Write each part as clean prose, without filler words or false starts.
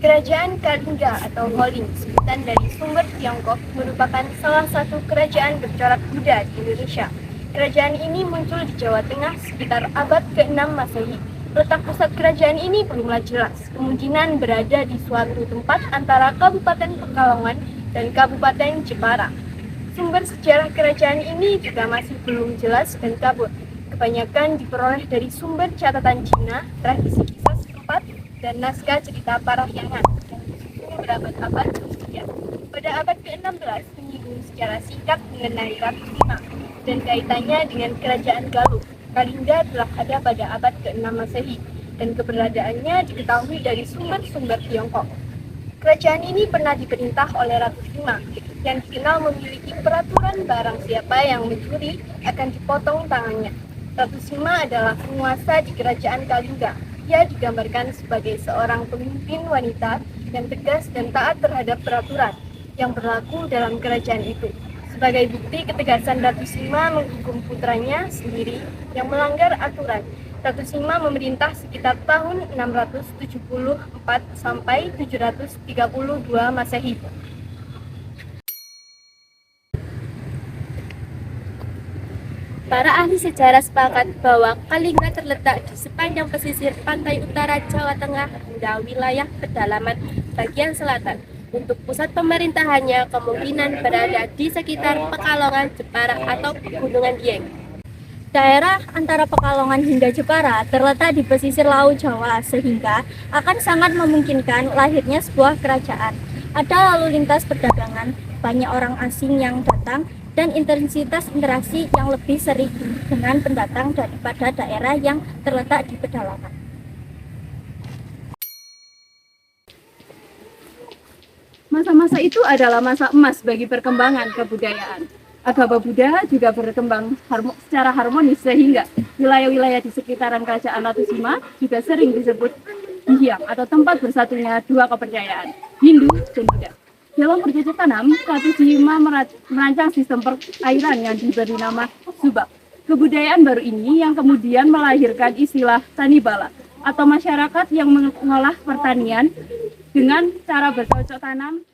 Kerajaan Kalingga atau Holin, sebutan dari sumber Tiongkok, merupakan salah satu kerajaan bercorak Buddha di Indonesia. Kerajaan ini muncul di Jawa Tengah sekitar abad ke-6 Masehi. Letak pusat kerajaan ini belumlah jelas, kemungkinan berada di suatu tempat antara Kabupaten Pekalongan dan Kabupaten Jepara. Sumber sejarah kerajaan ini juga masih belum jelas dan kabur. Kebanyakan diperoleh dari sumber catatan Cina, tradisi kisah setempat, dan naskah cerita Parahyangan yang disusun berabad-abad kemudian. Pada abad ke-16 menyinggung secara singkat mengenai Ratu Sima dan kaitannya dengan kerajaan Galuh. Kalingga telah ada pada abad ke-6 Masehi dan keberadaannya diketahui dari sumber-sumber Tiongkok. Kerajaan ini pernah diperintah oleh Ratu Sima yang dikenal memiliki peraturan barang siapa yang mencuri akan dipotong tangannya. Ratu Sima adalah penguasa di kerajaan Kalingga. Ia digambarkan sebagai seorang pemimpin wanita yang tegas dan taat terhadap peraturan yang berlaku dalam kerajaan itu. Sebagai bukti ketegasan Ratu Sima menghukum putranya sendiri yang melanggar aturan, Ratu Sima memerintah sekitar tahun 674 sampai 732 Masehi. Para ahli sejarah sepakat bahwa Kalingga terletak di sepanjang pesisir pantai utara Jawa Tengah hingga wilayah pedalaman bagian selatan. Untuk pusat pemerintahannya kemungkinan berada di sekitar Pekalongan, Jepara, atau Pegunungan Dieng. Daerah antara Pekalongan hingga Jepara terletak di pesisir Laut Jawa sehingga akan sangat memungkinkan lahirnya sebuah kerajaan. Ada lalu lintas perdagangan, banyak orang asing yang datang, dan intensitas interaksi yang lebih sering dengan pendatang daripada daerah yang terletak di pedalaman. Masa-masa itu adalah masa emas bagi perkembangan kebudayaan. Agama Buddha juga berkembang secara harmonis sehingga wilayah-wilayah di sekitaran kerajaan Ratu Sima juga sering disebut Bihyang atau tempat bersatunya dua kepercayaan, Hindu dan Buddha. Dalam bercocok tanam, Ratu Sima merancang sistem perairan yang diberi nama Subak. Kebudayaan baru ini yang kemudian melahirkan istilah Tanibala atau masyarakat yang mengolah pertanian dengan cara bercocok tanam.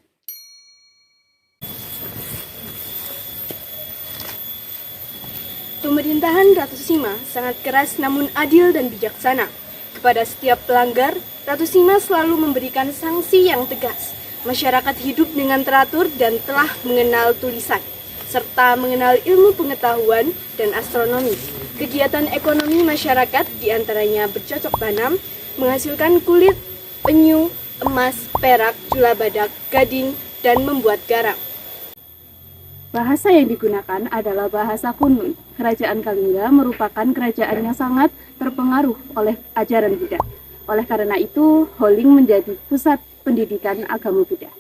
Pemerintahan Ratu Sima sangat keras namun adil dan bijaksana. Kepada setiap pelanggar, Ratu Sima selalu memberikan sanksi yang tegas. Masyarakat hidup dengan teratur dan telah mengenal tulisan, serta mengenal ilmu pengetahuan dan astronomi. Kegiatan ekonomi masyarakat diantaranya bercocok tanam, menghasilkan kulit, penyu, emas, perak, jula badak, gading, dan membuat garam. Bahasa yang digunakan adalah bahasa Kunlun. Kerajaan Kalingga merupakan kerajaan yang sangat terpengaruh oleh ajaran Buddha. Oleh karena itu, Holin menjadi pusat pendidikan agama Buddha.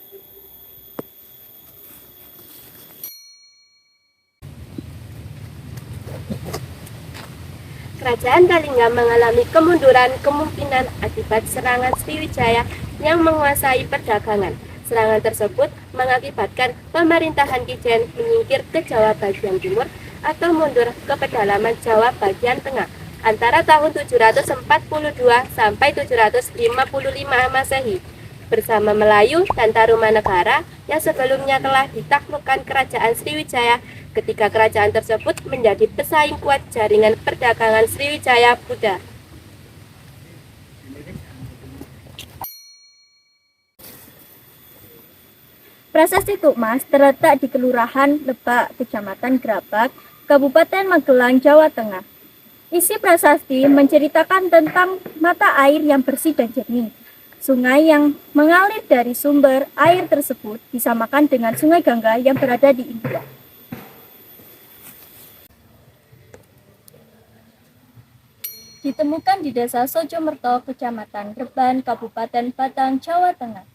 Kerajaan Kalingga mengalami kemunduran kemungkinan akibat serangan Sriwijaya yang menguasai perdagangan. Serangan tersebut mengakibatkan pemerintahan Kijen menyingkir ke Jawa bagian timur atau mundur ke pedalaman Jawa bagian tengah antara tahun 742 sampai 755 Masehi bersama Melayu dan Tarumanegara yang sebelumnya telah ditaklukkan kerajaan Sriwijaya ketika kerajaan tersebut menjadi pesaing kuat jaringan perdagangan Sriwijaya Buddha. Prasasti Tukmas terletak di Kelurahan Lebak, Kecamatan Grabak, Kabupaten Magelang, Jawa Tengah. Isi prasasti menceritakan tentang mata air yang bersih dan jernih. Sungai yang mengalir dari sumber air tersebut disamakan dengan Sungai Gangga yang berada di India. Ditemukan di Desa Sojomerto, Kecamatan Reban, Kabupaten Batang, Jawa Tengah.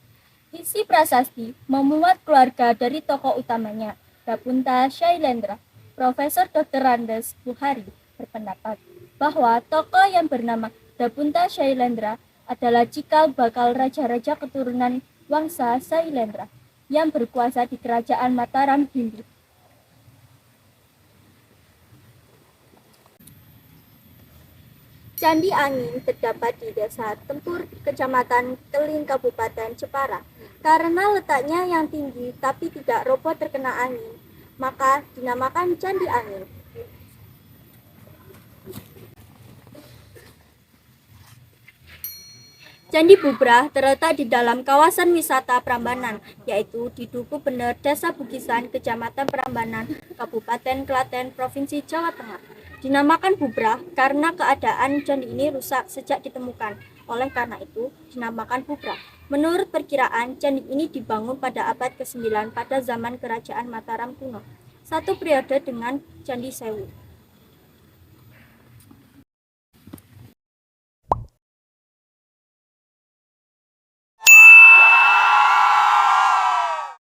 Isi prasasti memuat keluarga dari tokoh utamanya, Dapunta Shailendra. Profesor Dr. Randes Buhari berpendapat bahwa tokoh yang bernama Dapunta Shailendra adalah cikal bakal raja-raja keturunan Wangsa Shailendra yang berkuasa di kerajaan Mataram, Hindu. Candi Angin terdapat di Desa Tempur, Kecamatan Keling, Kabupaten Jepara. Karena letaknya yang tinggi tapi tidak roboh terkena angin, maka dinamakan Candi Angin. Candi Bubrah terletak di dalam kawasan wisata Prambanan, yaitu di Duku Bener, Desa Bugisan, Kecamatan Prambanan, Kabupaten Klaten, Provinsi Jawa Tengah. Dinamakan Bubrah karena keadaan candi ini rusak sejak ditemukan. Oleh karena itu, dinamakan Bubrah. Menurut perkiraan, candi ini dibangun pada abad ke-9 pada zaman Kerajaan Mataram kuno, satu periode dengan Candi Sewu.